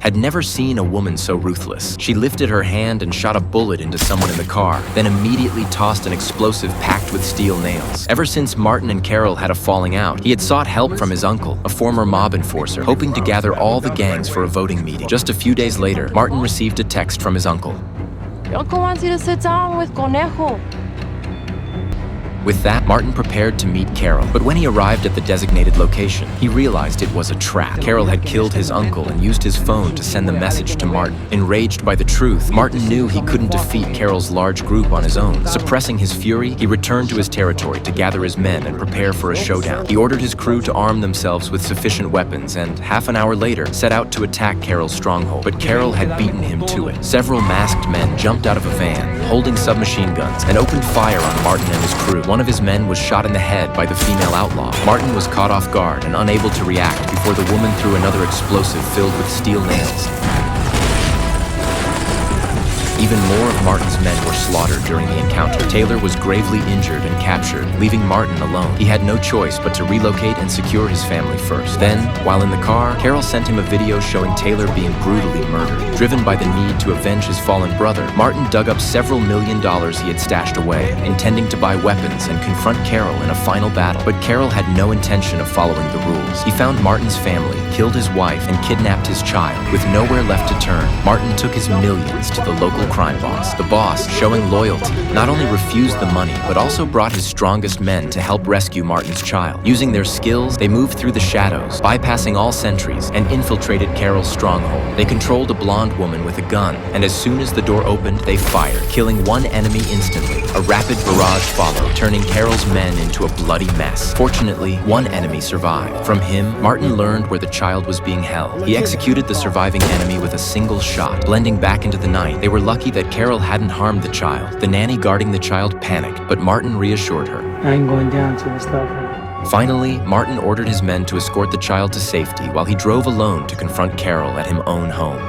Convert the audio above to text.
had never seen a woman so ruthless. She lifted her hand and shot a bullet into someone in the car, then immediately tossed an explosive packed with steel nails. Ever since Martin and Carol had a falling out, he had sought help from his uncle, a former mob enforcer, hoping to gather all the gangs for a voting meeting. Just a few days later, Martin received a text from his uncle. Your uncle wants you to sit down with Conejo. With that, Martin prepared to meet Carol, but when he arrived at the designated location, he realized it was a trap. Carol had killed his uncle and used his phone to send the message to Martin. Enraged by the truth, Martin knew he couldn't defeat Carol's large group on his own. Suppressing his fury, he returned to his territory to gather his men and prepare for a showdown. He ordered his crew to arm themselves with sufficient weapons and, half an hour later, set out to attack Carol's stronghold. But Carol had beaten him to it. Several masked men jumped out of a van, holding submachine guns, and opened fire on Martin and his crew. One of his men was shot in the head by the female outlaw. Martin was caught off guard and unable to react before the woman threw another explosive filled with steel nails. Even more of Martin's men were slaughtered during the encounter. Taylor was gravely injured and captured, leaving Martin alone. He had no choice but to relocate and secure his family first. Then, while in the car, Carol sent him a video showing Taylor being brutally murdered. Driven by the need to avenge his fallen brother, Martin dug up several $1 million he had stashed away, intending to buy weapons and confront Carol in a final battle. But Carol had no intention of following the rules. He found Martin's family, killed his wife, and kidnapped his child. With nowhere left to turn, Martin took his millions to the local crime boss. The boss, showing loyalty, not only refused the money, but also brought his strongest men to help rescue Martin's child. Using their skills, they moved through the shadows, bypassing all sentries, and infiltrated Carol's stronghold. They controlled a blonde woman with a gun, and as soon as the door opened, they fired, killing one enemy instantly. A rapid barrage followed, turning Carol's men into a bloody mess. Fortunately, one enemy survived. From him, Martin learned where the child was being held. He executed the surviving enemy with a single shot. Blending back into the night, they were lucky that Carol hadn't harmed the child. The nanny guarding the child panicked, but Martin reassured her. I ain't going down till it's over. Finally, Martin ordered his men to escort the child to safety while he drove alone to confront Carol at his own home.